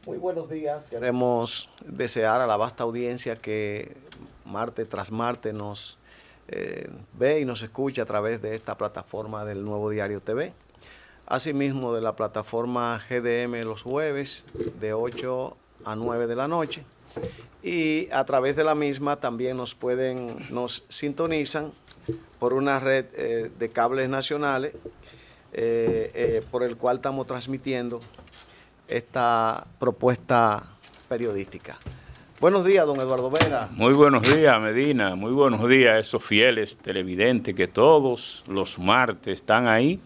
Muy buenos días. Queremos desear a la vasta audiencia que martes tras martes nos ve y nos escucha a través de esta plataforma del Nuevo Diario TV. Asimismo, de la plataforma GDM los jueves de 8 a 9 de la noche. Y a través de la misma también nos sintonizan por una red de cables nacionales por el cual estamos transmitiendo esta propuesta periodística. Buenos días, don Eduardo Vera. Muy buenos días, Medina. Muy buenos días a esos fieles televidentes que todos los martes están ahí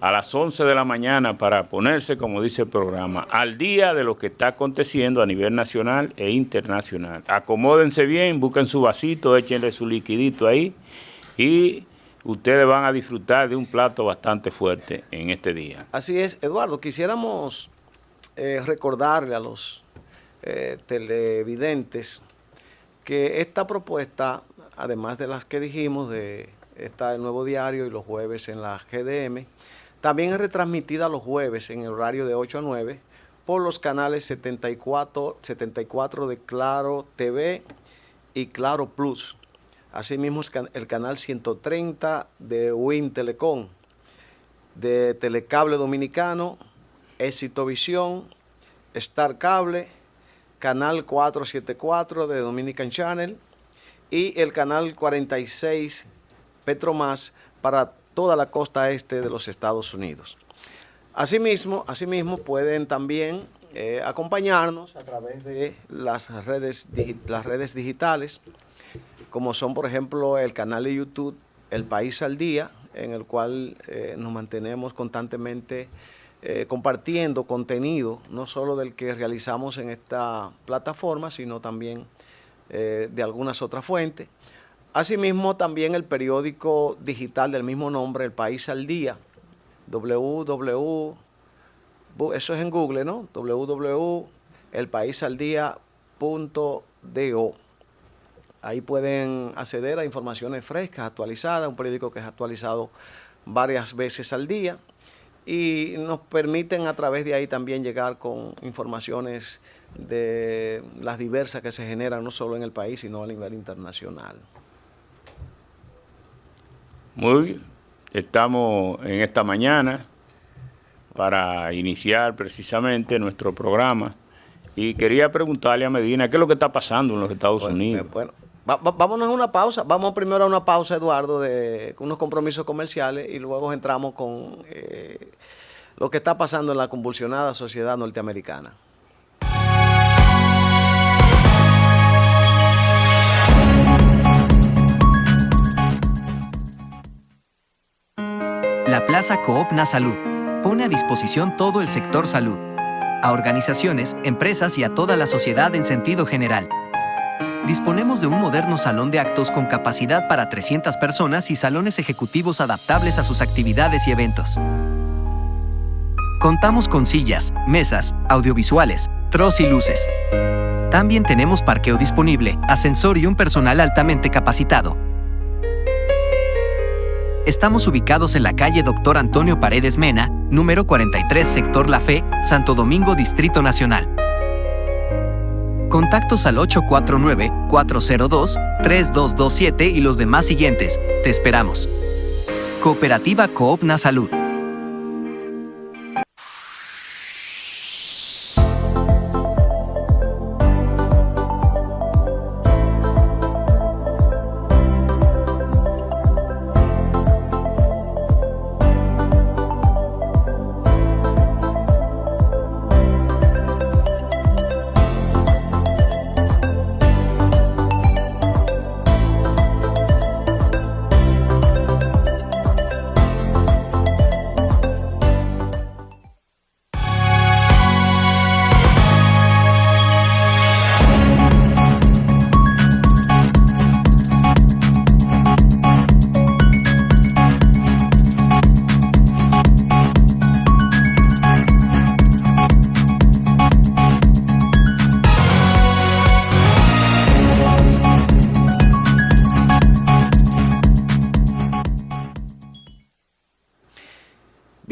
a las 11 de la mañana para ponerse, como dice el programa, al día de lo que está aconteciendo a nivel nacional e internacional. Acomódense bien, busquen su vasito, échenle su liquidito ahí y ustedes van a disfrutar de un plato bastante fuerte en este día. Así es, Eduardo. Quisiéramos recordarle a los televidentes que esta propuesta, además de las que dijimos, está el Nuevo Diario y los jueves en la GDM, también es retransmitida los jueves en el horario de 8 a 9 por los canales 74 de Claro TV y Claro Plus. Asimismo, el canal 130 de Win Telecom, de Telecable Dominicano, Éxito Visión, Star Cable, canal 474 de Dominican Channel y el canal 46 Petromás para toda la costa este de los Estados Unidos. Asimismo pueden también acompañarnos a través de las redes digitales, como son, por ejemplo, el canal de YouTube El País al Día, en el cual nos mantenemos constantemente compartiendo contenido, no solo del que realizamos en esta plataforma, sino también de algunas otras fuentes. Asimismo, también el periódico digital del mismo nombre, El País al Día, eso es en Google, ¿no? www.elpaísaldia.do. Ahí pueden acceder a informaciones frescas, actualizadas, un periódico que es actualizado varias veces al día y nos permiten a través de ahí también llegar con informaciones de las diversas que se generan no solo en el país, sino a nivel internacional. Estamos en esta mañana para iniciar precisamente nuestro programa y quería preguntarle a Medina qué es lo que está pasando en los Estados Unidos. Bueno, vámonos a una pausa. Vamos primero a una pausa, Eduardo, de unos compromisos comerciales y luego entramos con lo que está pasando en la convulsionada sociedad norteamericana. La Plaza Coop Nasalud pone a disposición todo el sector salud, a organizaciones, empresas y a toda la sociedad en sentido general. Disponemos de un moderno salón de actos con capacidad para 300 personas y salones ejecutivos adaptables a sus actividades y eventos. Contamos con sillas, mesas, audiovisuales, troz y luces. También tenemos parqueo disponible, ascensor y un personal altamente capacitado. Estamos ubicados en la calle Dr. Antonio Paredes Mena, número 43, sector La Fe, Santo Domingo, Distrito Nacional. Contactos al 849-402-3227 y los demás siguientes. Te esperamos. Cooperativa Coop Nasalud.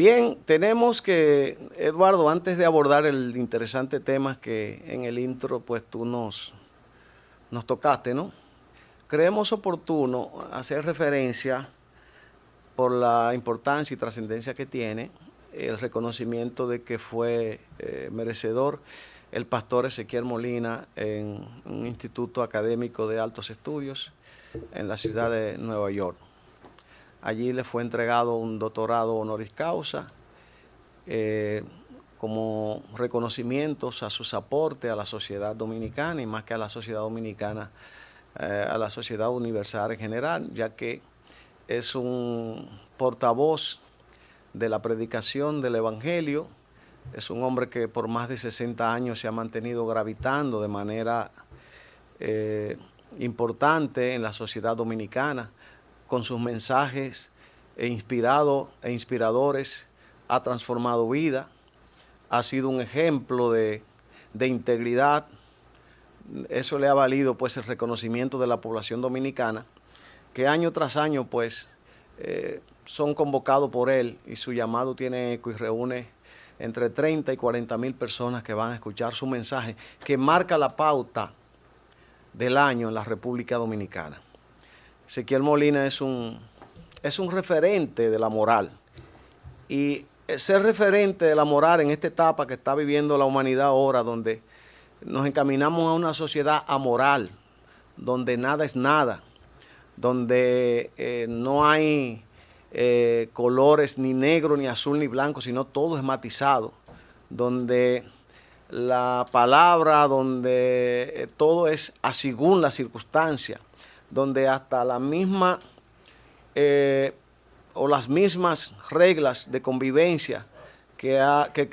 Bien, tenemos que, Eduardo, antes de abordar el interesante tema que en el intro pues tú nos tocaste, ¿no? Creemos oportuno hacer referencia por la importancia y trascendencia que tiene el reconocimiento de que fue merecedor el pastor Ezequiel Molina en un instituto académico de altos estudios en la ciudad de Nueva York. Allí le fue entregado un doctorado honoris causa como reconocimientos a sus aportes a la sociedad dominicana y más que a la sociedad dominicana, a la sociedad universal en general, ya que es un portavoz de la predicación del Evangelio. Es un hombre que por más de 60 años se ha mantenido gravitando de manera importante en la sociedad dominicana, con sus mensajes inspiradores, ha transformado vida, ha sido un ejemplo de integridad. Eso le ha valido pues el reconocimiento de la población dominicana, que año tras año pues son convocados por él y su llamado tiene eco y reúne entre 30 y 40 mil personas que van a escuchar su mensaje, que marca la pauta del año en la República Dominicana. Ezequiel Molina es un referente de la moral, y ser referente de la moral en esta etapa que está viviendo la humanidad ahora, donde nos encaminamos a una sociedad amoral, donde nada es nada, donde no hay colores ni negro, ni azul, ni blanco, sino todo es matizado, donde la palabra, donde todo es a según la circunstancia, donde hasta la misma o las mismas reglas de convivencia que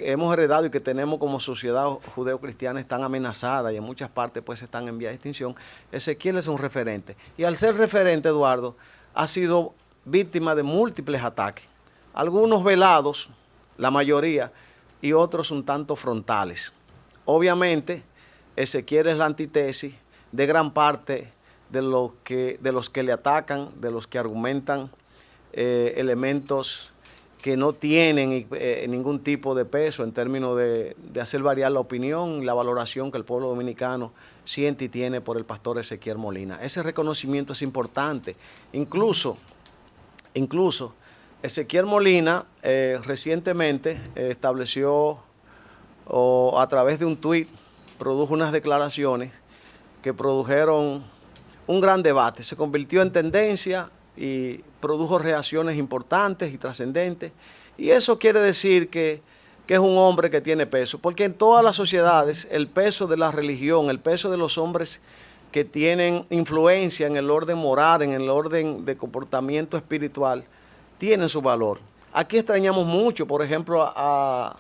hemos heredado y que tenemos como sociedad judeocristiana están amenazadas y en muchas partes pues están en vía de extinción. Ezequiel es un referente. Y al ser referente, Eduardo, ha sido víctima de múltiples ataques. Algunos velados, la mayoría, y otros un tanto frontales. Obviamente, Ezequiel es la antítesis de gran parte de los que le atacan, de los que argumentan elementos que no tienen ningún tipo de peso en términos de hacer variar la opinión y la valoración que el pueblo dominicano siente y tiene por el pastor Ezequiel Molina. Ese reconocimiento es importante. Incluso Ezequiel Molina recientemente estableció, o a través de un tuit, produjo unas declaraciones que produjeron un gran debate. Se convirtió en tendencia y produjo reacciones importantes y trascendentes. Y eso quiere decir que es un hombre que tiene peso, porque en todas las sociedades el peso de la religión, el peso de los hombres que tienen influencia en el orden moral, en el orden de comportamiento espiritual, tienen su valor. Aquí extrañamos mucho, por ejemplo, a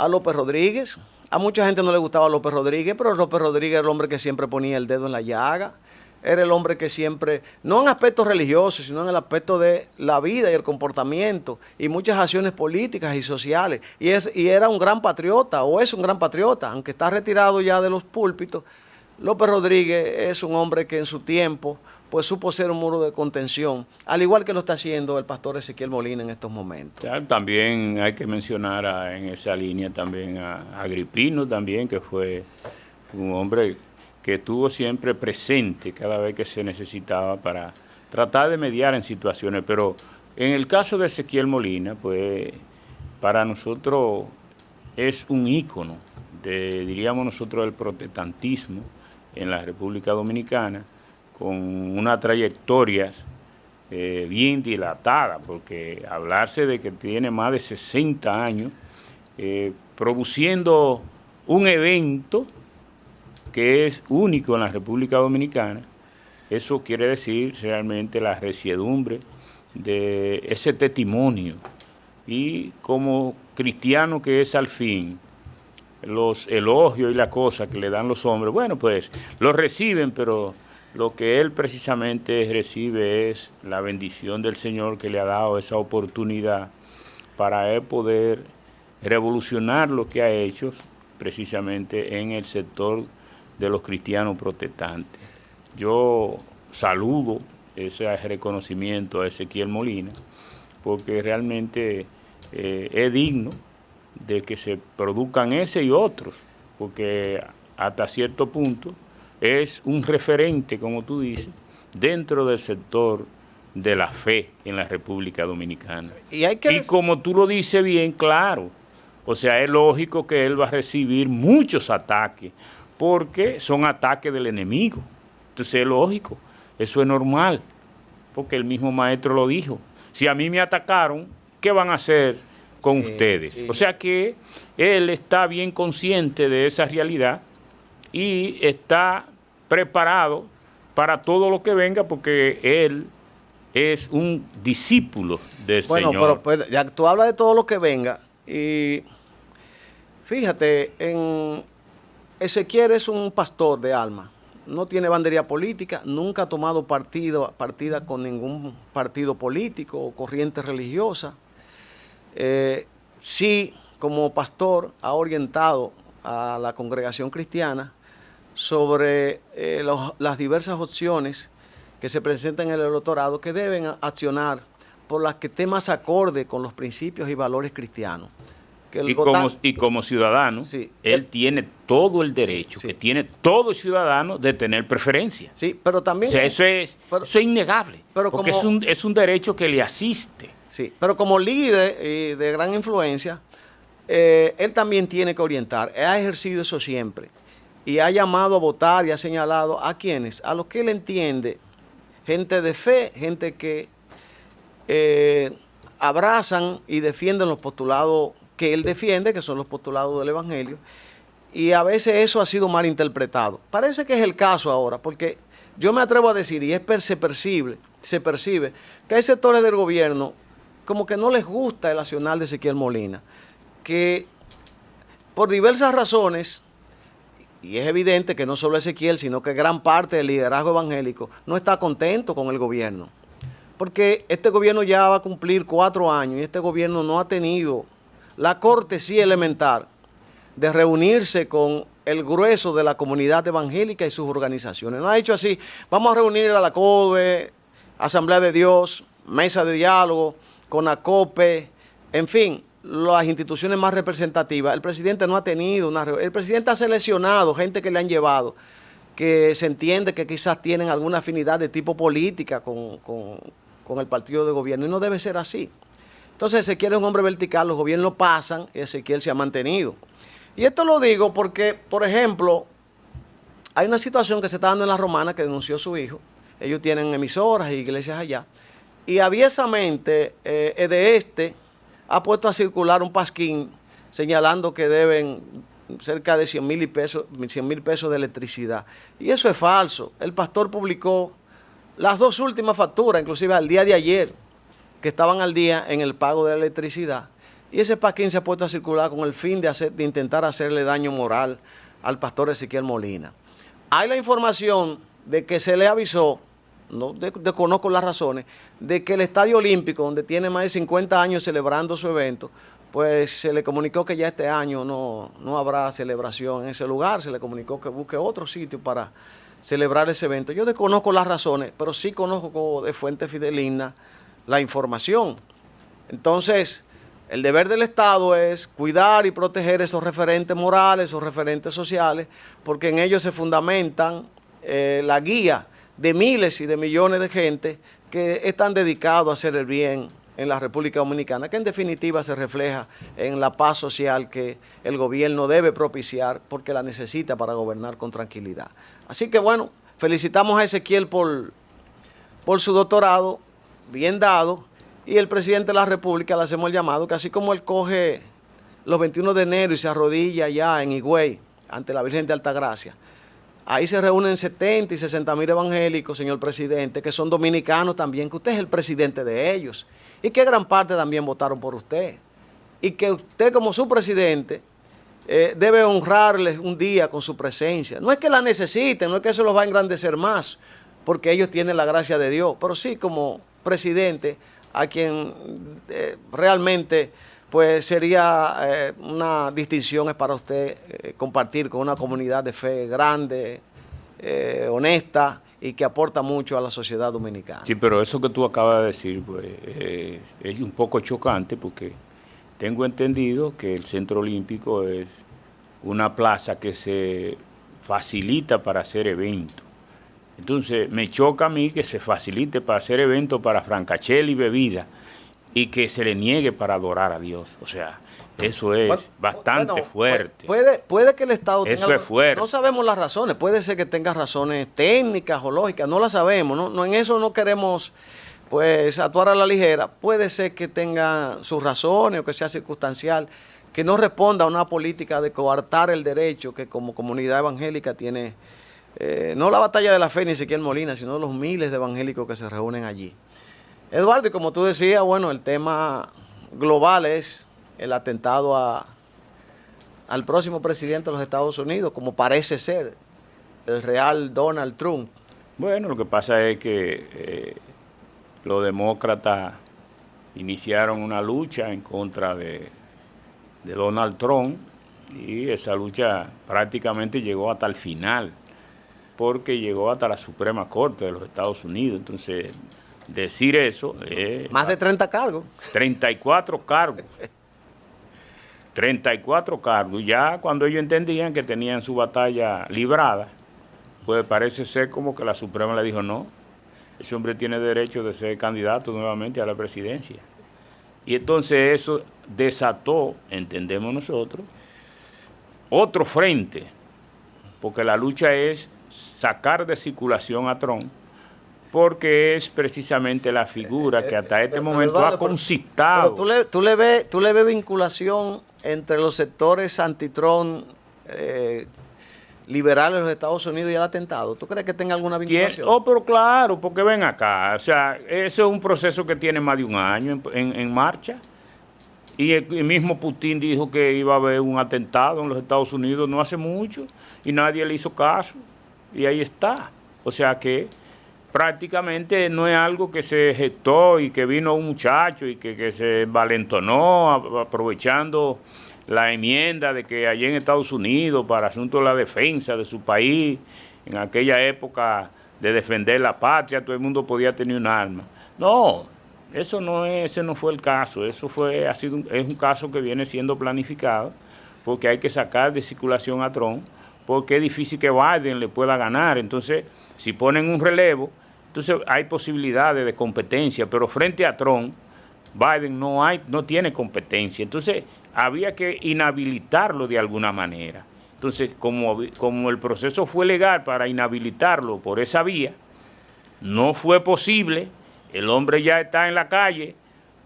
López Rodríguez. A mucha gente no le gustaba López Rodríguez, pero López Rodríguez era el hombre que siempre ponía el dedo en la llaga. Era el hombre que siempre, no en aspectos religiosos, sino en el aspecto de la vida y el comportamiento y muchas acciones políticas y sociales. Y era un gran patriota, o es un gran patriota, aunque está retirado ya de los púlpitos. López Rodríguez es un hombre que en su tiempo pues supo ser un muro de contención, al igual que lo está haciendo el pastor Ezequiel Molina en estos momentos. También hay que mencionar en esa línea también a Agripino también, que fue un hombre que estuvo siempre presente cada vez que se necesitaba para tratar de mediar en situaciones. Pero en el caso de Ezequiel Molina, pues para nosotros es un ícono diríamos nosotros, del protestantismo en la República Dominicana, con una trayectoria bien dilatada, porque hablarse de que tiene más de 60 años produciendo un evento que es único en la República Dominicana, eso quiere decir realmente la resiedumbre de ese testimonio. Y como cristiano que es al fin, los elogios y las cosas que le dan los hombres, bueno, pues los reciben, pero lo que él precisamente recibe es la bendición del Señor, que le ha dado esa oportunidad para él poder revolucionar lo que ha hecho precisamente en el sector de los cristianos protestantes. Yo saludo ese reconocimiento a Ezequiel Molina, porque realmente es digno de que se produzcan ese y otros, porque hasta cierto punto es un referente, como tú dices, dentro del sector de la fe en la República Dominicana. Y como tú lo dices bien, claro, o sea, es lógico que él va a recibir muchos ataques, porque son ataques del enemigo. Entonces es lógico, eso es normal, porque el mismo maestro lo dijo. Si a mí me atacaron, ¿qué van a hacer con ustedes? Sí. O sea que él está bien consciente de esa realidad y está preparado para todo lo que venga, porque él es un discípulo del Señor. Bueno, pero pues, ya tú hablas de todo lo que venga, y fíjate, Ezequiel es un pastor de alma, no tiene bandería política, nunca ha tomado partida con ningún partido político o corriente religiosa. Sí, como pastor ha orientado a la congregación cristiana sobre las diversas opciones que se presentan en el electorado, que deben accionar por las que esté más acorde con los principios y valores cristianos. Y como ciudadano, sí, él tiene todo el derecho, sí, que tiene todo ciudadano, de tener preferencia. Sí, pero también... O sea, eso es innegable, porque es un derecho que le asiste. Sí, pero como líder de gran influencia, él también tiene que orientar. Él ha ejercido eso siempre y ha llamado a votar y ha señalado a quienes, a los que él entiende, gente de fe, gente que abrazan y defienden los postulados que él defiende, que son los postulados del Evangelio, y a veces eso ha sido mal interpretado. Parece que es el caso ahora, porque yo me atrevo a decir, y se percibe que hay sectores del gobierno como que no les gusta el accionar de Ezequiel Molina, que por diversas razones, y es evidente que no solo Ezequiel, sino que gran parte del liderazgo evangélico no está contento con el gobierno, porque este gobierno ya va a cumplir 4 años y este gobierno no ha tenido la cortesía elemental de reunirse con el grueso de la comunidad evangélica y sus organizaciones. No ha dicho así, vamos a reunir a la CODE, Asamblea de Dios, Mesa de Diálogo, CONACOPE, en fin, las instituciones más representativas. El presidente no ha tenido una reunión. El presidente ha seleccionado gente que le han llevado, que se entiende que quizás tienen alguna afinidad de tipo política con el partido de gobierno, y no debe ser así. Entonces Ezequiel es un hombre vertical, los gobiernos pasan y Ezequiel se ha mantenido. Y esto lo digo porque, por ejemplo, hay una situación que se está dando en La Romana que denunció su hijo. Ellos tienen emisoras e iglesias allá. Y aviesamente ha puesto a circular un pasquín señalando que deben cerca de 100,000 pesos de electricidad. Y eso es falso. El pastor publicó las 2 últimas facturas, inclusive al día de ayer, que estaban al día en el pago de la electricidad, y ese pasquín se ha puesto a circular con el fin de intentar hacerle daño moral al pastor Ezequiel Molina. Hay la información de que se le avisó, no desconozco las razones, de que el Estadio Olímpico, donde tiene más de 50 años celebrando su evento, pues se le comunicó que ya este año no habrá celebración en ese lugar, se le comunicó que busque otro sitio para celebrar ese evento. Yo desconozco las razones, pero sí conozco de fuente fidedigna la información. Entonces, el deber del Estado es cuidar y proteger esos referentes morales, esos referentes sociales, porque en ellos se fundamentan la guía de miles y de millones de gente que están dedicados a hacer el bien en la República Dominicana, que en definitiva se refleja en la paz social que el gobierno debe propiciar porque la necesita para gobernar con tranquilidad. Así que bueno, felicitamos a Ezequiel por su doctorado, bien dado, y el presidente de la República le hacemos el llamado que así como él coge los 21 de enero y se arrodilla allá en Higüey ante la Virgen de Altagracia, ahí se reúnen 70 y 60,000 evangélicos, señor presidente, que son dominicanos también, que usted es el presidente de ellos y que gran parte también votaron por usted, y que usted como su presidente debe honrarles un día con su presencia. No es que la necesiten, no es que eso los va a engrandecer más, porque ellos tienen la gracia de Dios, pero sí como presidente a quien realmente pues sería una distinción es para usted compartir con una comunidad de fe grande, honesta y que aporta mucho a la sociedad dominicana. Sí, pero eso que tú acabas de decir pues, es un poco chocante porque tengo entendido que el Centro Olímpico es una plaza que se facilita para hacer eventos. Entonces, me choca a mí que se facilite para hacer eventos para francachela y bebida y que se le niegue para adorar a Dios. O sea, eso es bastante fuerte. Puede que el Estado tenga... Eso es fuerte. No sabemos las razones. Puede ser que tenga razones técnicas o lógicas. No las sabemos. No, en eso no queremos pues actuar a la ligera. Puede ser que tenga sus razones o que sea circunstancial, que no responda a una política de coartar el derecho que como comunidad evangélica tiene... no la batalla de la fe ni Ezequiel Molina, sino los miles de evangélicos que se reúnen allí. Eduardo, y como tú decías, bueno, el tema global es el atentado al próximo presidente de los Estados Unidos, como parece ser el real Donald Trump. Bueno, lo que pasa es que los demócratas iniciaron una lucha en contra de Donald Trump y esa lucha prácticamente llegó hasta el final, porque llegó hasta la Suprema Corte de los Estados Unidos. Entonces, decir eso... Más de 30 cargos. 34 cargos. 34 cargos. Ya cuando ellos entendían que tenían su batalla librada, pues parece ser como que la Suprema le dijo, no, ese hombre tiene derecho de ser candidato nuevamente a la presidencia. Y entonces eso desató, entendemos nosotros, otro frente, porque la lucha es sacar de circulación a Trump, porque es precisamente la figura que hasta este momento ha concitado. Pero tú le ves vinculación entre los sectores anti-Trump liberales de los Estados Unidos y el atentado. ¿Tú crees que tenga alguna vinculación? Pero claro, porque ven acá, o sea, eso es un proceso que tiene más de un año en marcha. Y el mismo Putin dijo que iba a haber un atentado en los Estados Unidos no hace mucho y nadie le hizo caso. Y ahí está. O sea que prácticamente no es algo que se gestó y que vino un muchacho y que se envalentonó aprovechando la enmienda de que allí en Estados Unidos para asuntos de la defensa de su país, en aquella época de defender la patria, todo el mundo podía tener un arma. No, ese no fue el caso. Es un caso que viene siendo planificado porque hay que sacar de circulación a Trump, porque es difícil que Biden le pueda ganar. Entonces, si ponen un relevo, entonces hay posibilidades de competencia, pero frente a Trump, Biden no tiene competencia. Entonces, había que inhabilitarlo de alguna manera. Entonces, como el proceso fue legal para inhabilitarlo por esa vía, no fue posible. El hombre ya está en la calle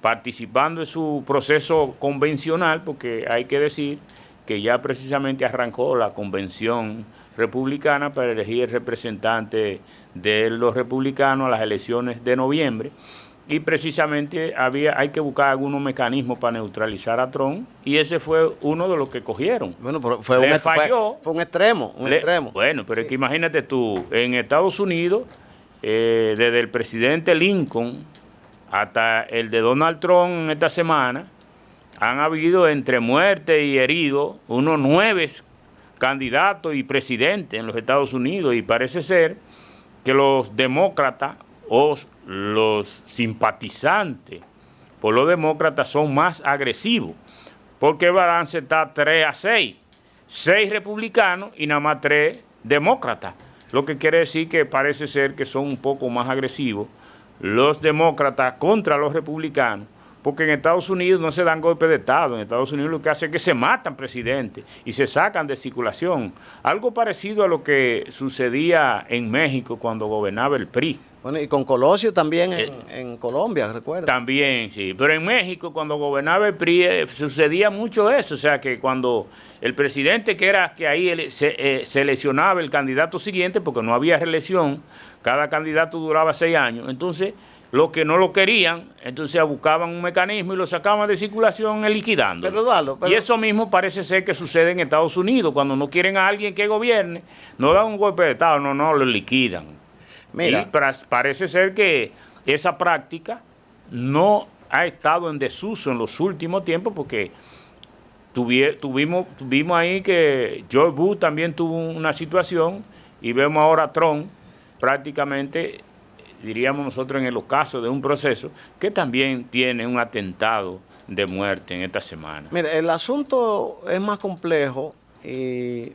participando en su proceso convencional, porque hay que decir que ya precisamente arrancó la convención republicana para elegir el representante de los republicanos a las elecciones de noviembre. Y precisamente hay que buscar algunos mecanismos para neutralizar a Trump, y ese fue uno de los que cogieron. Bueno, pero fue un extremo. Bueno, pero sí. Es que imagínate tú, en Estados Unidos, desde el presidente Lincoln hasta el de Donald Trump en esta semana, han habido entre muertes y heridos unos 9 candidatos y presidentes en los Estados Unidos, y parece ser que los demócratas o los simpatizantes por los demócratas son más agresivos, porque el balance está 3-6, 6 republicanos y nada más 3 demócratas, lo que quiere decir que parece ser que son un poco más agresivos los demócratas contra los republicanos, porque en Estados Unidos no se dan golpes de Estado. En Estados Unidos lo que hace es que se matan presidentes y se sacan de circulación. Algo parecido a lo que sucedía en México cuando gobernaba el PRI. Bueno, y con Colosio también en Colombia, recuerda. También, sí. Pero en México, cuando gobernaba el PRI, sucedía mucho eso. O sea, que cuando el presidente que ahí seleccionaba el candidato siguiente, porque no había reelección, cada candidato duraba 6 años. Entonces, los que no lo querían, entonces buscaban un mecanismo y lo sacaban de circulación liquidando. Y eso mismo parece ser que sucede en Estados Unidos. Cuando no quieren a alguien que gobierne, no dan un golpe de Estado, no, lo liquidan. Mira. Y parece ser que esa práctica no ha estado en desuso en los últimos tiempos, porque tuvimos ahí que George Bush también tuvo una situación, y vemos ahora a Trump prácticamente, diríamos nosotros, en el ocaso de un proceso que también tiene un atentado de muerte en esta semana. Mira, el asunto es más complejo y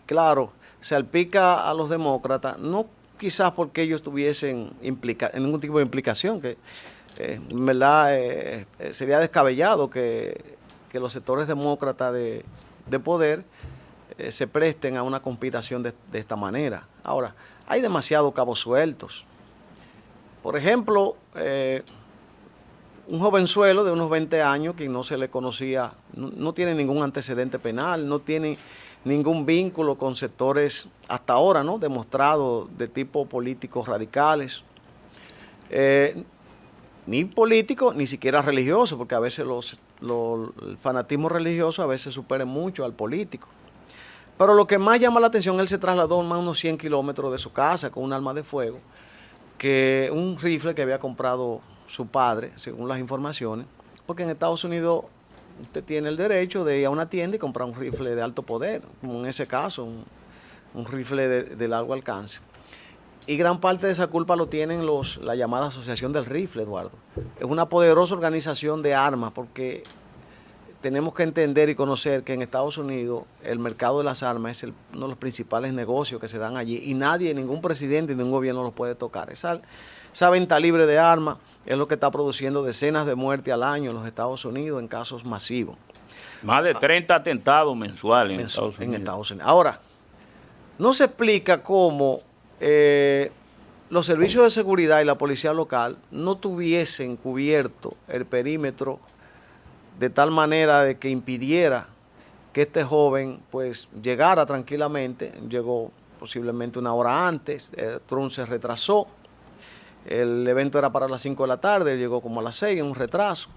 claro, se salpica a los demócratas, no quizás porque ellos tuviesen ningún tipo de implicación, que en verdad sería descabellado que los sectores demócratas de poder se presten a una conspiración de esta manera. Ahora, hay demasiados cabos sueltos. Por ejemplo, un jovenzuelo de unos 20 años que no se le conocía, no tiene ningún antecedente penal, no tiene ningún vínculo con sectores hasta ahora, ¿no?, demostrados de tipo políticos radicales, ni políticos, ni siquiera religiosos, porque a veces el fanatismo religioso a veces supera mucho al político. Pero lo que más llama la atención, él se trasladó más unos 100 kilómetros de su casa con un arma de fuego, que un rifle que había comprado su padre, según las informaciones, porque en Estados Unidos usted tiene el derecho de ir a una tienda y comprar un rifle de alto poder, como en ese caso, un rifle de largo alcance. Y gran parte de esa culpa lo tienen la llamada Asociación del Rifle, Eduardo. Es una poderosa organización de armas, porque tenemos que entender y conocer que en Estados Unidos el mercado de las armas es uno de los principales negocios que se dan allí, y nadie, ningún presidente ni ningún gobierno los puede tocar. Esa venta libre de armas es lo que está produciendo decenas de muertes al año en los Estados Unidos en casos masivos. Más de 30 atentados mensuales en Estados Unidos. Ahora, no se explica cómo los servicios de seguridad y la policía local no tuviesen cubierto el perímetro de tal manera de que impidiera que este joven pues llegara tranquilamente. Llegó posiblemente una hora antes, Trump se retrasó, el evento era para las 5 de la tarde, él llegó como a las 6, en un retraso.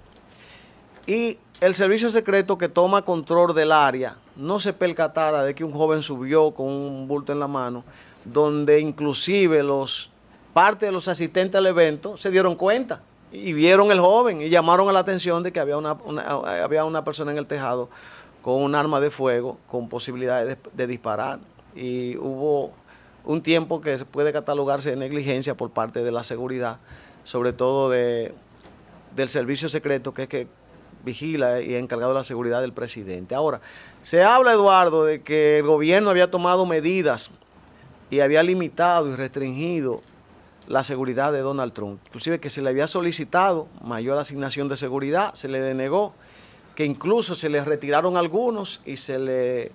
Y el servicio secreto que toma control del área no se percatara de que un joven subió con un bulto en la mano, donde inclusive parte de los asistentes al evento se dieron cuenta y vieron el joven y llamaron a la atención de que había una persona en el tejado con un arma de fuego con posibilidades de disparar. Y hubo un tiempo que se puede catalogarse de negligencia por parte de la seguridad, sobre todo del servicio secreto, que es que vigila y es encargado de la seguridad del presidente. Ahora, se habla, Eduardo, de que el gobierno había tomado medidas y había limitado y restringido la seguridad de Donald Trump. Inclusive que se le había solicitado mayor asignación de seguridad, se le denegó, que incluso se le retiraron algunos y se le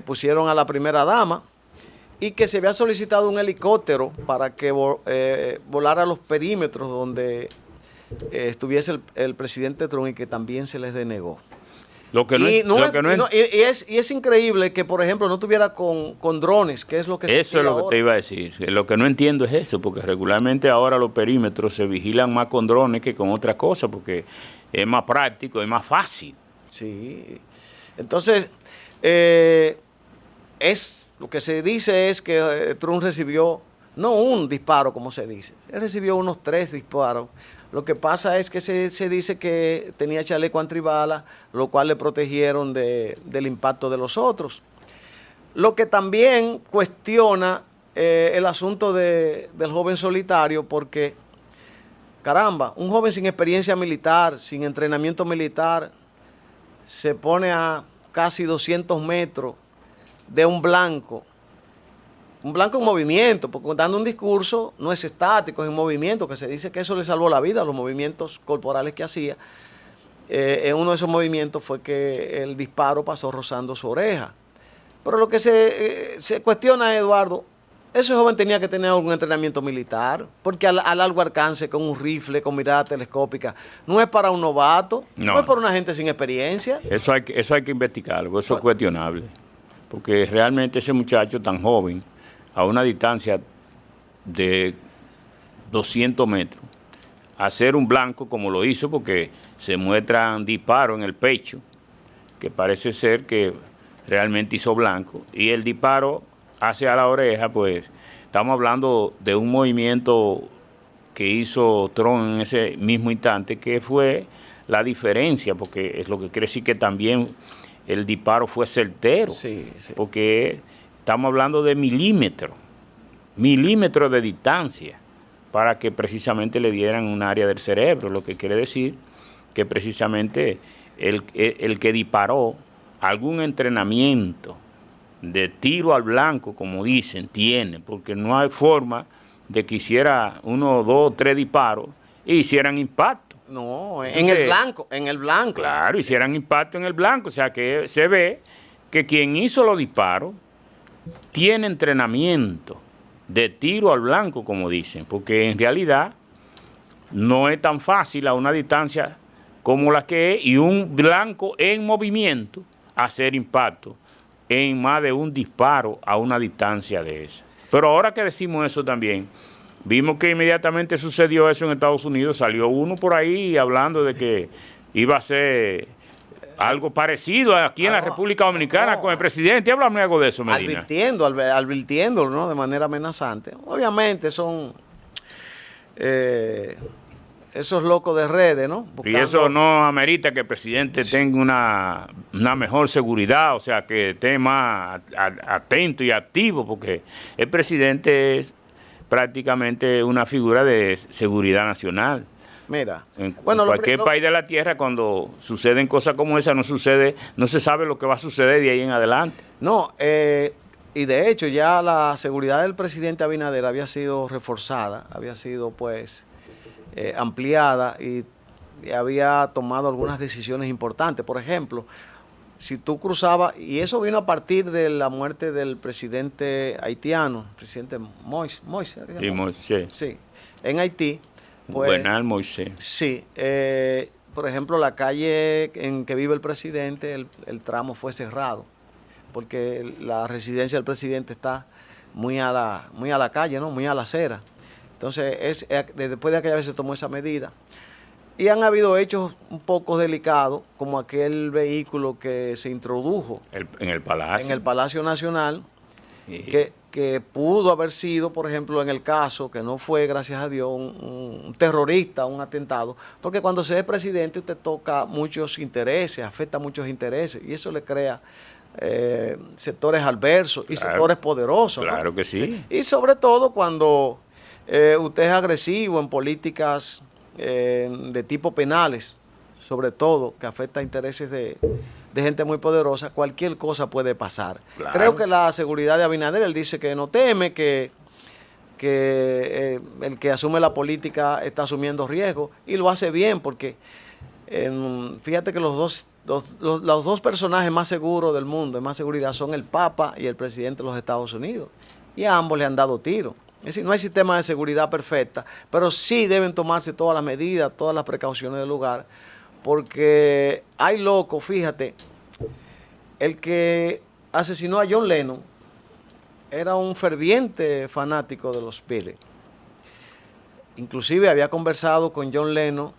pusieron a la primera dama, y que se había solicitado un helicóptero para que volara los perímetros donde estuviese el presidente Trump, y que también se les denegó. Es increíble que, por ejemplo, no tuviera con drones, que es lo que se Eso es lo ahora. que te iba a decir. Lo que no entiendo es eso, porque regularmente ahora los perímetros se vigilan más con drones que con otras cosas, porque es más práctico, es más fácil. Sí. Entonces, lo que se dice es que Trump recibió, no un disparo como se dice, él recibió unos 3 disparos. Lo que pasa es que se dice que tenía chaleco antibalas, lo cual le protegieron del impacto de los otros. Lo que también cuestiona el asunto del joven solitario, porque, caramba, un joven sin experiencia militar, sin entrenamiento militar, se pone a casi 200 metros de un blanco en movimiento, porque dando un discurso no es estático, es en movimiento, que se dice que eso le salvó la vida, los movimientos corporales que hacía. En uno de esos movimientos fue que el disparo pasó rozando su oreja. Pero lo que se cuestiona, Eduardo, ese joven tenía que tener algún entrenamiento militar, porque a largo alcance, con un rifle, con mirada telescópica, no es para un novato, no es para una gente sin experiencia. Eso hay que investigarlo, eso es cuestionable, porque realmente ese muchacho tan joven, a una distancia de 200 metros, hacer un blanco como lo hizo, porque se muestran disparos en el pecho, que parece ser que realmente hizo blanco, y el disparo hacia la oreja, pues estamos hablando de un movimiento que hizo Trump en ese mismo instante, que fue la diferencia, porque es lo que quiere decir que también el disparo fue certero, sí. Porque estamos hablando de milímetros de distancia para que precisamente le dieran un área del cerebro, lo que quiere decir que precisamente el que disparó algún entrenamiento de tiro al blanco, como dicen, tiene, porque no hay forma de que hiciera 1, 2, 3 disparos y hicieran impacto. No, Entonces, en el blanco. Claro, hicieran impacto en el blanco, o sea que se ve que quien hizo los disparos tiene entrenamiento de tiro al blanco, como dicen, porque en realidad no es tan fácil a una distancia como la que es, y un blanco en movimiento hacer impacto en más de un disparo a una distancia de esa. Pero ahora que decimos eso también, vimos que inmediatamente sucedió eso en Estados Unidos, salió uno por ahí hablando de que iba a ser algo parecido aquí en la República Dominicana con el presidente. Háblame algo de eso, Medina. Advirtiéndolo, ¿no? De manera amenazante. Obviamente son esos locos de redes, ¿no? Y eso no amerita que el presidente tenga una mejor seguridad, o sea, que esté más atento y activo, porque el presidente es prácticamente una figura de seguridad nacional. Mira, en cualquier país de la tierra, cuando suceden cosas como esa, no se sabe lo que va a suceder de ahí en adelante. No, y de hecho ya la seguridad del presidente Abinader había sido reforzada, había sido pues ampliada y había tomado algunas decisiones importantes. Por ejemplo, si tú cruzabas, y eso vino a partir de la muerte del presidente haitiano, el presidente Moïse. Sí, Moïse. Sí, en Haití. Pues, Juvenal Moïse. Sí, por ejemplo, la calle en que vive el presidente, el tramo fue cerrado, porque la residencia del presidente está muy a la calle, ¿no? Muy a la acera. Entonces, después de aquella vez se tomó esa medida. Y han habido hechos un poco delicados, como aquel vehículo que se introdujo en el Palacio. En el Palacio Nacional, Sí. que pudo haber sido, por ejemplo, en el caso, que no fue, gracias a Dios, un terrorista, un atentado, porque cuando se es presidente usted toca muchos intereses, afecta muchos intereses, y eso le crea sectores adversos y sectores poderosos. Claro, ¿no? que sí. Y sobre todo cuando usted es agresivo en políticas de tipo penales, sobre todo, que afecta intereses de gente muy poderosa, cualquier cosa puede pasar. Claro. Creo que la seguridad de Abinader, él dice que no teme, que el que asume la política está asumiendo riesgo, y lo hace bien, porque fíjate que los dos personajes más seguros del mundo, de más seguridad, son el Papa y el presidente de los Estados Unidos, y a ambos le han dado tiro. Es decir, no hay sistema de seguridad perfecta, pero sí deben tomarse todas las medidas, todas las precauciones del lugar, porque hay locos, fíjate, el que asesinó a John Lennon era un ferviente fanático de los Beatles. Inclusive había conversado con John Lennon,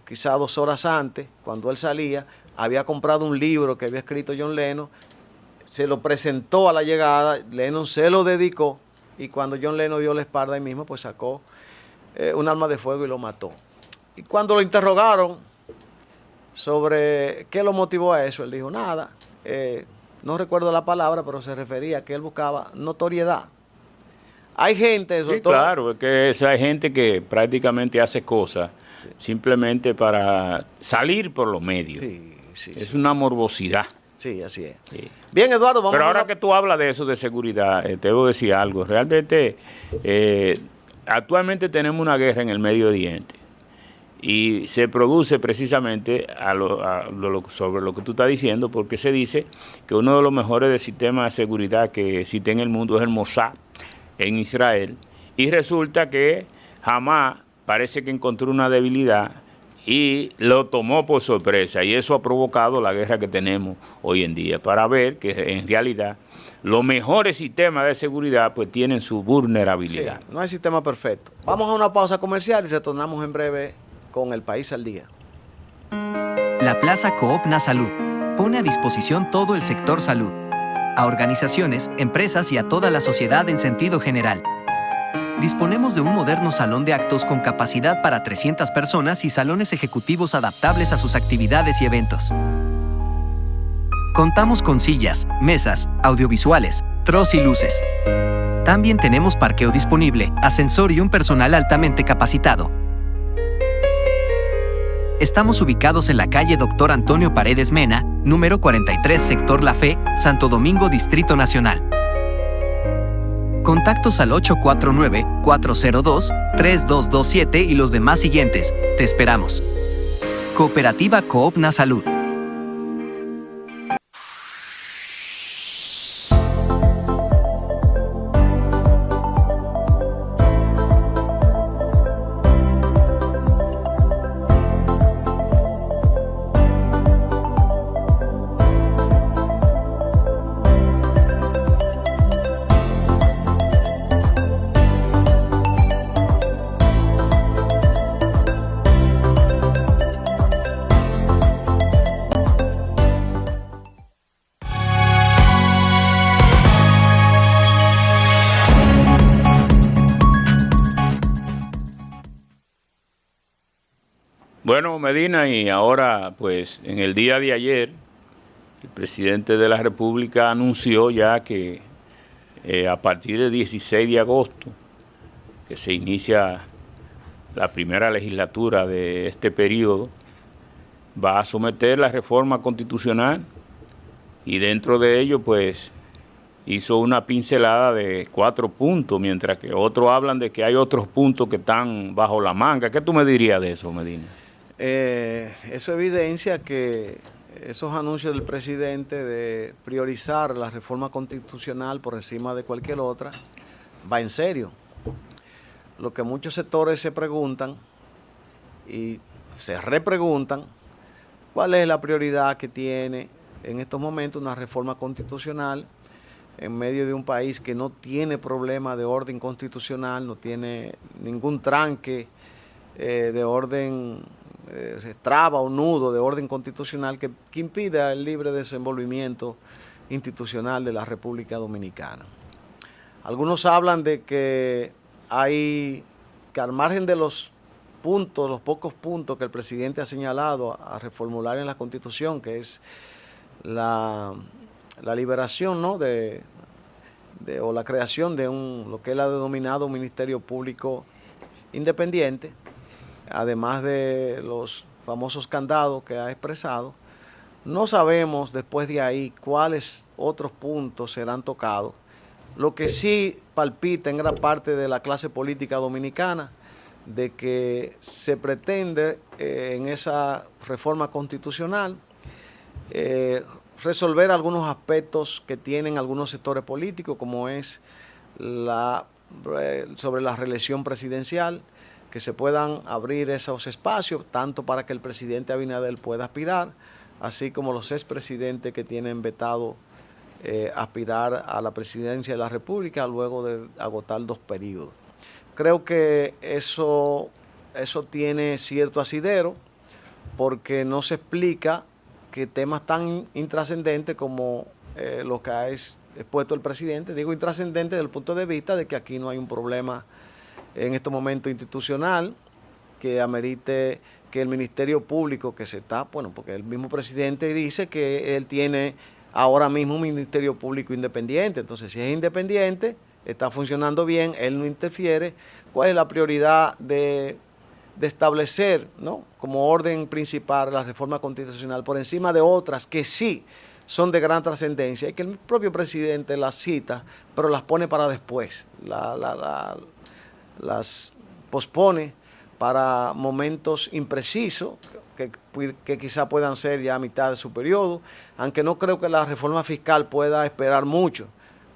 quizá 2 horas antes, cuando él salía, había comprado un libro que había escrito John Lennon, se lo presentó a la llegada, Lennon se lo dedicó, y cuando John Lennon dio la espalda ahí mismo, pues sacó un arma de fuego y lo mató. Y cuando lo interrogaron sobre qué lo motivó a eso, él dijo, nada, no recuerdo la palabra, pero se refería a que él buscaba notoriedad. Hay gente... Sí, claro, es que hay gente que prácticamente hace cosas simplemente para salir por los medios. Es una morbosidad. Sí, así es. Sí. Bien, Eduardo, vamos Pero ahora que tú hablas de eso de seguridad, te debo decir algo. Realmente, actualmente tenemos una guerra en el Medio Oriente y se produce precisamente sobre lo que tú estás diciendo, porque se dice que uno de los mejores sistemas de seguridad que existe en el mundo es el Mossad en Israel, y resulta que Hamas parece que encontró una debilidad y lo tomó por sorpresa, y eso ha provocado la guerra que tenemos hoy en día, para ver que en realidad los mejores sistemas de seguridad pues tienen su vulnerabilidad. Sí, no hay sistema perfecto. Vamos a una pausa comercial y retornamos en breve con El País al Día. La Plaza Coop Nasalud pone a disposición todo el sector salud, a organizaciones, empresas y a toda la sociedad en sentido general. Disponemos de un moderno salón de actos con capacidad para 300 personas y salones ejecutivos adaptables a sus actividades y eventos. Contamos con sillas, mesas, audiovisuales, troz y luces. También tenemos parqueo disponible, ascensor y un personal altamente capacitado. Estamos ubicados en la calle Dr. Antonio Paredes Mena, número 43, sector La Fe, Santo Domingo, Distrito Nacional. Contactos al 849-402-3227 y los demás siguientes. Te esperamos. Cooperativa Coopna Salud. Bueno, Medina, y ahora, pues, en el día de ayer, el presidente de la República anunció ya que a partir del 16 de agosto, que se inicia la primera legislatura de este periodo, va a someter la reforma constitucional y dentro de ello, pues, hizo una pincelada de 4 puntos, mientras que otros hablan de que hay otros puntos que están bajo la manga. ¿Qué tú me dirías de eso, Medina? Eso evidencia que esos anuncios del presidente de priorizar la reforma constitucional por encima de cualquier otra va en serio. Lo que muchos sectores se preguntan y se repreguntan, ¿cuál es la prioridad que tiene en estos momentos una reforma constitucional en medio de un país que no tiene problema de orden constitucional, no tiene ningún tranque de orden, traba o nudo de orden constitucional que impida el libre desenvolvimiento institucional de la República Dominicana? Algunos hablan de que al margen de los puntos, los pocos puntos que el presidente ha señalado a reformular en la Constitución, que es la liberación, ¿no?, o la creación de lo que él ha denominado un Ministerio Público Independiente, además de los famosos candados que ha expresado, no sabemos después de ahí cuáles otros puntos serán tocados. Lo que sí palpita en gran parte de la clase política dominicana, de que se pretende en esa reforma constitucional resolver algunos aspectos que tienen algunos sectores políticos, como es sobre la reelección presidencial, que se puedan abrir esos espacios, tanto para que el presidente Abinader pueda aspirar, así como los expresidentes que tienen vetado aspirar a la presidencia de la República luego de agotar 2 periodos. Creo que eso tiene cierto asidero, porque no se explica que temas tan intrascendentes como los que ha expuesto el presidente, digo intrascendentes desde el punto de vista de que aquí no hay un problema en este momento institucional que amerite que el Ministerio Público porque el mismo presidente dice que él tiene ahora mismo un Ministerio Público independiente. Entonces, si es independiente, está funcionando bien, él no interfiere. ¿Cuál es la prioridad de establecer, ¿no?, como orden principal la reforma constitucional por encima de otras que sí son de gran trascendencia y que el propio presidente las cita, pero las pone para después, las pospone para momentos imprecisos que quizá puedan ser ya a mitad de su periodo, aunque no creo que la reforma fiscal pueda esperar mucho,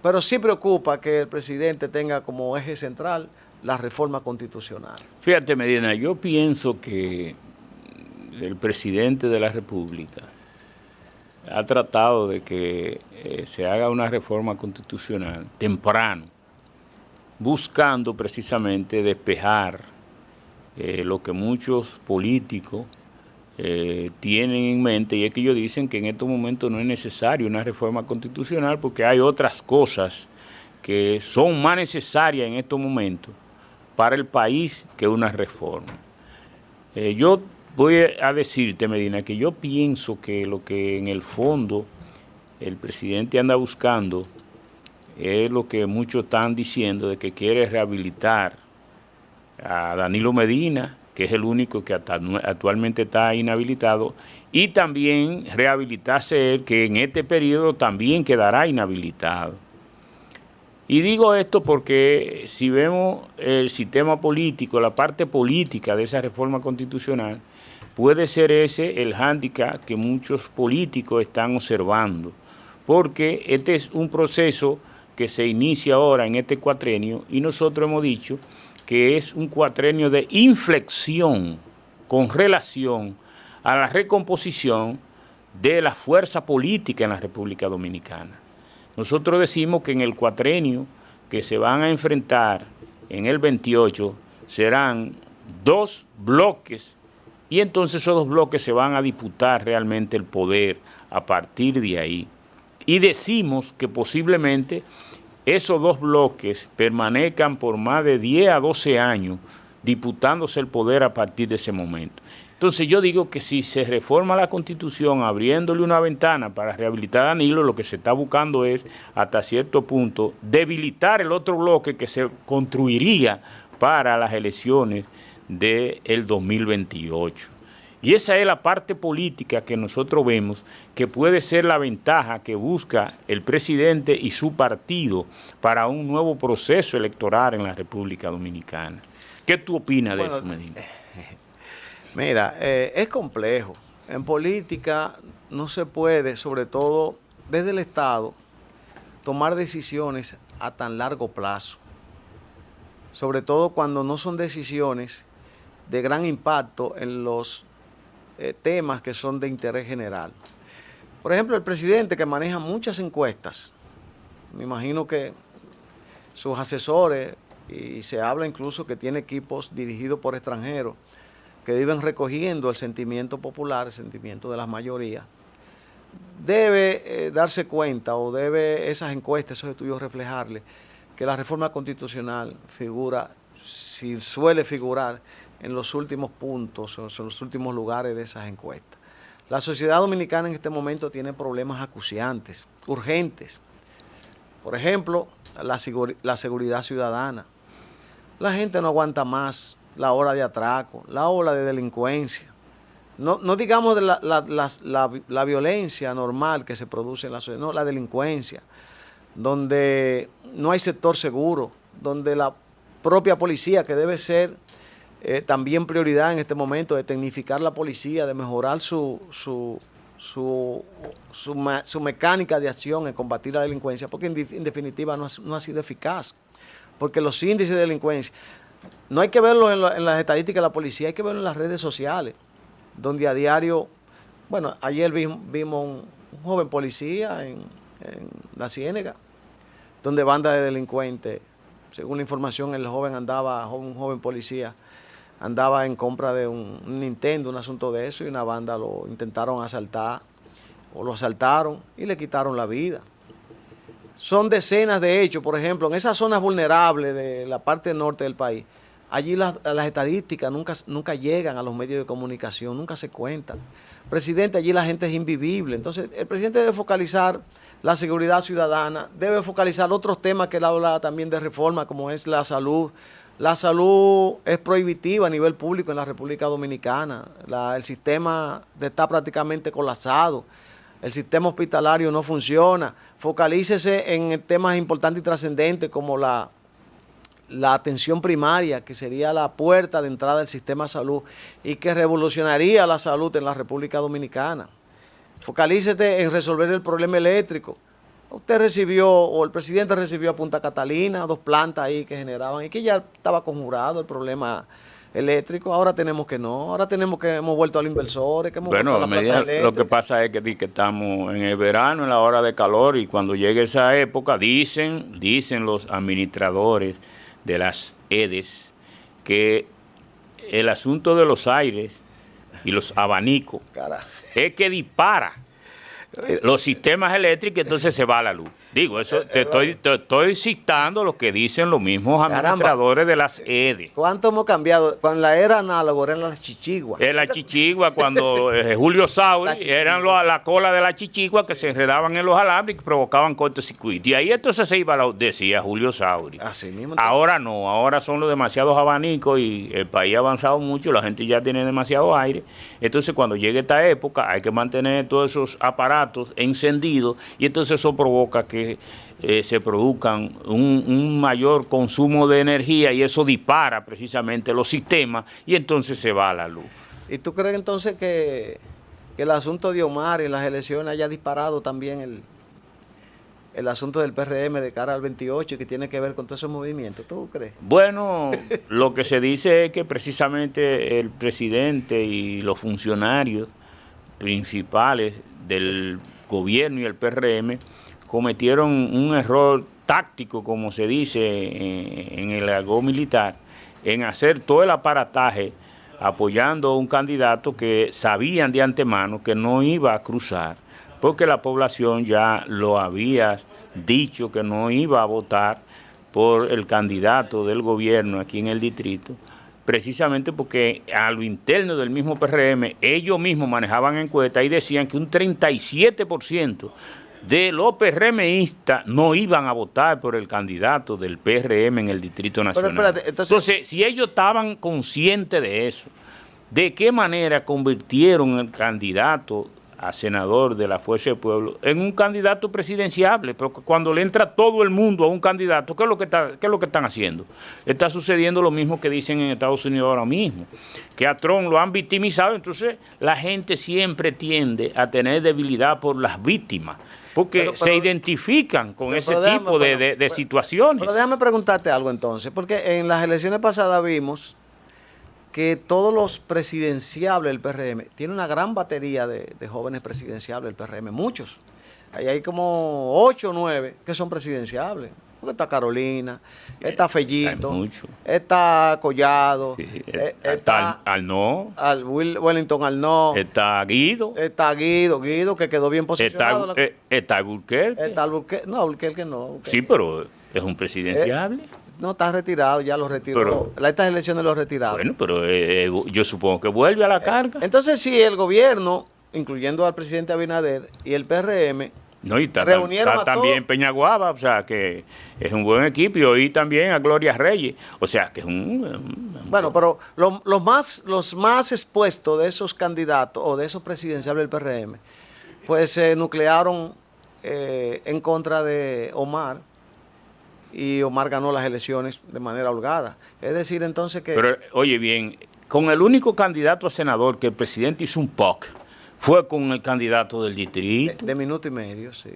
pero sí preocupa que el presidente tenga como eje central la reforma constitucional. Fíjate, Medina, yo pienso que el presidente de la República ha tratado de que se haga una reforma constitucional temprano, buscando precisamente despejar lo que muchos políticos tienen en mente, y es que ellos dicen que en estos momentos no es necesario una reforma constitucional porque hay otras cosas que son más necesarias en estos momentos para el país que una reforma. Yo voy a decirte, Medina, que yo pienso que lo que en el fondo el presidente anda buscando es lo que muchos están diciendo, de que quiere rehabilitar a Danilo Medina, que es el único que actualmente está inhabilitado, y también rehabilitarse él, que en este periodo también quedará inhabilitado. Y digo esto porque si vemos el sistema político, la parte política de esa reforma constitucional, puede ser ese el hándicap que muchos políticos están observando, porque este es un proceso que se inicia ahora en este cuatrenio y nosotros hemos dicho que es un cuatrenio de inflexión con relación a la recomposición de la fuerza política en la República Dominicana. Nosotros decimos que en el cuatrenio que se van a enfrentar en el 28 serán 2 bloques y entonces esos 2 bloques se van a disputar realmente el poder a partir de ahí. Y decimos que posiblemente esos 2 bloques permanezcan por más de 10 a 12 años disputándose el poder a partir de ese momento. Entonces yo digo que si se reforma la Constitución abriéndole una ventana para rehabilitar a Danilo, lo que se está buscando es, hasta cierto punto, debilitar el otro bloque que se construiría para las elecciones del 2028. Y esa es la parte política que nosotros vemos que puede ser la ventaja que busca el presidente y su partido para un nuevo proceso electoral en la República Dominicana. ¿Qué tú opinas de eso, Medina? Mira, es complejo. En política no se puede, sobre todo desde el Estado, tomar decisiones a tan largo plazo. Sobre todo cuando no son decisiones de gran impacto en los temas que son de interés general. Por ejemplo, el presidente, que maneja muchas encuestas, me imagino que sus asesores, y se habla incluso que tiene equipos dirigidos por extranjeros, que viven recogiendo el sentimiento popular, el sentimiento de las mayorías, debe darse cuenta, o debe esas encuestas, esos estudios reflejarle que la reforma constitucional figura, si suele figurar, en los últimos puntos, o en los últimos lugares de esas encuestas. La sociedad dominicana en este momento tiene problemas acuciantes, urgentes. Por ejemplo, la seguridad ciudadana. La gente no aguanta más la ola de atraco, la ola de delincuencia. No digamos de la violencia normal que se produce en la sociedad, no, la delincuencia, donde no hay sector seguro, donde la propia policía, que debe ser también prioridad en este momento, de tecnificar la policía, de mejorar su mecánica de acción en combatir la delincuencia, porque en definitiva no ha sido eficaz, porque los índices de delincuencia, no hay que verlo en las estadísticas de la policía, hay que verlo en las redes sociales, donde a diario, bueno, ayer vimos un joven policía en la Ciénega, donde bandas de delincuentes, según la información, un joven policía, andaba en compra de un Nintendo, un asunto de eso, y una banda lo intentaron asaltar, o lo asaltaron y le quitaron la vida. Son decenas de hechos. Por ejemplo, en esas zonas vulnerables de la parte norte del país, allí las estadísticas nunca llegan a los medios de comunicación, nunca se cuentan. Presidente, allí la gente es invivible. Entonces, el presidente debe focalizar la seguridad ciudadana, debe focalizar otros temas que él habla también de reforma, como es la salud. La salud es prohibitiva a nivel público en la República Dominicana. El sistema está prácticamente colapsado. El sistema hospitalario no funciona. Focalícese en temas importantes y trascendentes como la atención primaria, que sería la puerta de entrada del sistema de salud y que revolucionaría la salud en la República Dominicana. Focalícese en resolver el problema eléctrico. Usted recibió, o el presidente recibió a Punta Catalina, 2 plantas ahí que generaban, y que ya estaba conjurado el problema eléctrico. Ahora tenemos que no, ahora tenemos que hemos vuelto a los inversores, que hemos vuelto a la planta eléctrica. Lo que pasa es que estamos en el verano, en la hora de calor, y cuando llegue esa época, dicen los administradores de las EDES que el asunto de los aires y los abanicos es que dispara los sistemas eléctricos, entonces se va la luz. Digo, eso te estoy citando lo que dicen los mismos administradores de las EDE. ¿Cuánto hemos cambiado? Cuando la era análogo eran las chichiguas. En la chichigua, cuando Julio Sauri, eran la cola de la chichigua que se enredaban en los alambres y provocaban cortocircuito. Y ahí entonces se iba, decía Julio Sauri. Así mismo. Ahora no, ahora son los demasiados abanicos y el país ha avanzado mucho, la gente ya tiene demasiado aire. Entonces cuando llegue esta época hay que mantener todos esos aparatos encendidos y entonces eso provoca que se produzcan un mayor consumo de energía y eso dispara precisamente los sistemas y entonces se va la luz. ¿Y tú crees entonces que el asunto de Omar y las elecciones haya disparado también el asunto del PRM de cara al 28 y que tiene que ver con todos esos movimientos? ¿Tú crees? Bueno, lo que se dice es que precisamente el presidente y los funcionarios principales del gobierno y el PRM cometieron un error táctico, como se dice en el argot militar, en hacer todo el aparataje apoyando a un candidato que sabían de antemano que no iba a cruzar, porque la población ya lo había dicho que no iba a votar por el candidato del gobierno aquí en el distrito, precisamente porque a lo interno del mismo PRM, ellos mismos manejaban encuestas y decían que un 37% de los PRMistas no iban a votar por el candidato del PRM en el Distrito Nacional. Pero espérate, entonces, si ellos estaban conscientes de eso, ¿de qué manera convirtieron el candidato a senador de la Fuerza del Pueblo en un candidato presidenciable? Porque cuando le entra todo el mundo a un candidato, ¿qué es lo que están haciendo? Está sucediendo lo mismo que dicen en Estados Unidos ahora mismo, que a Trump lo han victimizado, entonces la gente siempre tiende a tener debilidad por las víctimas, porque se identifican con ese tipo de situaciones. Pero déjame preguntarte algo entonces, porque en las elecciones pasadas vimos que todos los presidenciables del PRM, tiene una gran batería de jóvenes presidenciables del PRM, muchos. Ahí hay como 8 o 9 que son presidenciables. Porque está Carolina, está Fellito, está Collado, sí, está Arnaud, Wellington Arnaud, está Guido, que quedó bien posicionado. Está Alburquerque. Alburquerque no. Sí, pero es un presidenciable. No, está retirado, ya lo retiró. Estas elecciones lo retiraron. Bueno, pero yo supongo que vuelve a la carga. Entonces, si el gobierno, incluyendo al presidente Abinader y el PRM, no, y está también Peñaguaba, o sea que es un buen equipo, y hoy también a Gloria Reyes, o sea que es bueno, pero los más expuestos de esos candidatos o de esos presidenciables del PRM, pues se nuclearon en contra de Omar, y Omar ganó las elecciones de manera holgada. Es decir, entonces que... Pero, oye bien, con el único candidato a senador que el presidente hizo un POC, fue con el candidato del distrito. De minuto y medio, sí.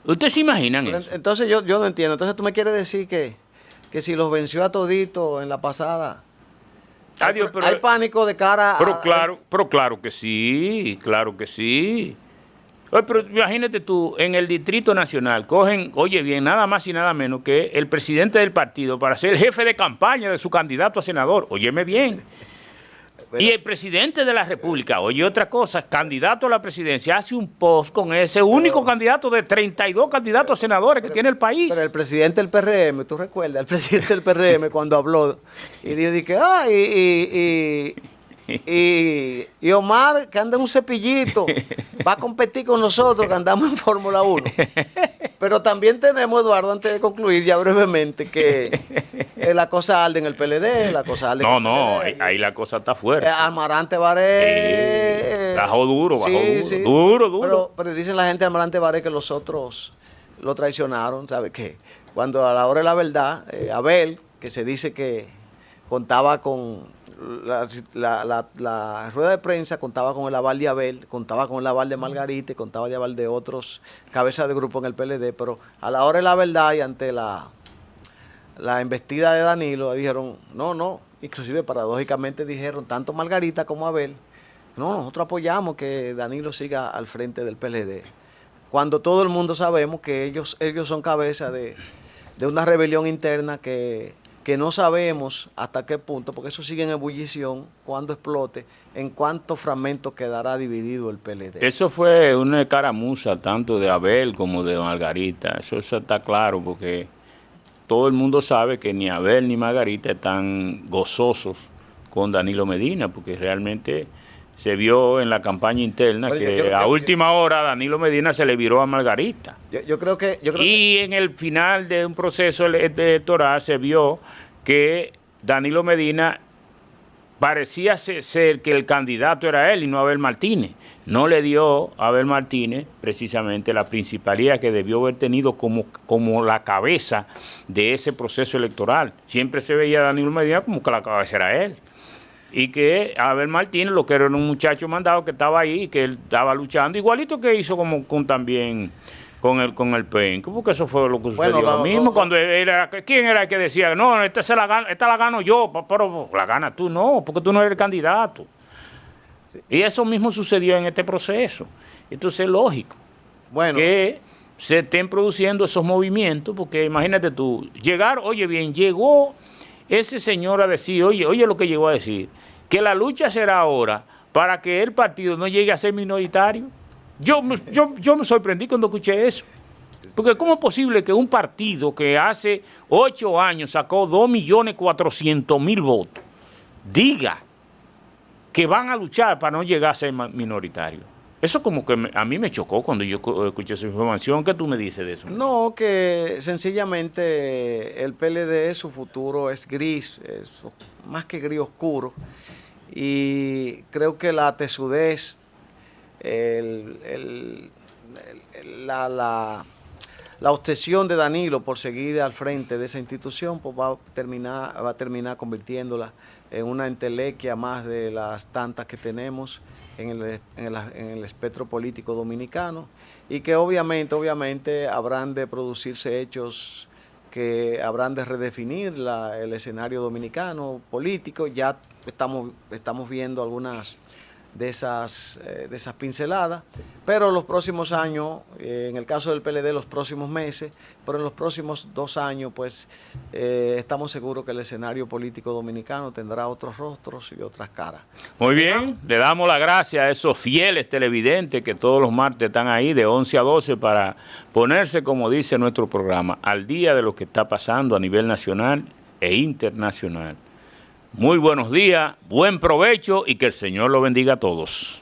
¿Ustedes se imaginan eso? Entonces yo no entiendo. Entonces tú me quieres decir que si los venció a todito en la pasada, Adiós, hay pánico de cara Pero claro que sí, claro que sí. Oye, pero imagínate tú, en el Distrito Nacional cogen, oye bien, nada más y nada menos que el presidente del partido para ser el jefe de campaña de su candidato a senador. Óyeme bien. Y el presidente de la República, oye otra cosa, candidato a la presidencia, hace un post con ese único candidato de 32 candidatos a senadores que tiene el país. Pero el presidente del PRM, tú recuerdas, el presidente del PRM cuando habló y dijo que, y Omar, que anda en un cepillito, va a competir con nosotros que andamos en Fórmula 1. Pero también tenemos, Eduardo, antes de concluir ya brevemente, que la cosa arde en el PLD, la cosa arde en el PLD. Ahí la cosa está fuerte. Amarante Baré. Bajó duro, duro. Pero dicen la gente de Amarante Baré que los otros lo traicionaron, ¿sabe qué? Cuando a la hora de la verdad, Abel, que se dice que contaba con... La rueda de prensa contaba con el aval de Abel, contaba con el aval de Margarita, contaba de aval de otros cabezas de grupo en el PLD, pero a la hora de la verdad y ante la embestida de Danilo dijeron, no, inclusive paradójicamente dijeron, tanto Margarita como Abel, no, nosotros apoyamos que Danilo siga al frente del PLD, cuando todo el mundo sabemos que ellos son cabeza de una rebelión interna que que no sabemos hasta qué punto, porque eso sigue en ebullición, cuando explote, en cuántos fragmentos quedará dividido el PLD. Eso fue una escaramuza tanto de Abel como de Margarita, eso está claro, porque todo el mundo sabe que ni Abel ni Margarita están gozosos con Danilo Medina, porque realmente se vio en la campaña interna que a última hora Danilo Medina se le viró a Margarita. Yo creo que... En el final de un proceso electoral se vio que Danilo Medina parecía ser que el candidato era él y no Abel Martínez. No le dio a Abel Martínez precisamente la principalía que debió haber tenido como la cabeza de ese proceso electoral. Siempre se veía a Danilo Medina como que la cabeza era él. Y que Abel Martínez, lo que era un muchacho mandado que estaba ahí, que él estaba luchando, igualito que hizo como también con el PEN, porque eso fue lo que sucedió. Lo mismo cuando era, ¿quién era el que decía, no, esta la gano yo, pero la gana tú? No, porque tú no eres el candidato. Sí. Y eso mismo sucedió en este proceso. Entonces es lógico que se estén produciendo esos movimientos, porque imagínate tú, llegó ese señor a decir, oye lo que llegó a decir, que la lucha será ahora para que el partido no llegue a ser minoritario. Yo me sorprendí cuando escuché eso. Porque ¿cómo es posible que un partido que hace 8 años sacó 2.400.000 votos diga que van a luchar para no llegar a ser minoritario? Eso como que a mí me chocó cuando yo escuché esa información. ¿Qué tú me dices de eso? No, que sencillamente el PLD, su futuro es gris, es más que gris oscuro. Y creo que la tesudez, la obsesión de Danilo por seguir al frente de esa institución, pues va a terminar convirtiéndola en una entelequia más de las tantas que tenemos en el espectro político dominicano, y que obviamente habrán de producirse hechos que habrán de redefinir el escenario dominicano político. Ya estamos viendo algunas de esas pinceladas, pero los próximos años, en el caso del PLD, los próximos meses, pero en los próximos 2 años, pues estamos seguros que el escenario político dominicano tendrá otros rostros y otras caras. Muy bien, le damos las gracias a esos fieles televidentes que todos los martes están ahí de 11 a 12 para ponerse, como dice nuestro programa, al día de lo que está pasando a nivel nacional e internacional. Muy buenos días, buen provecho y que el Señor lo bendiga a todos.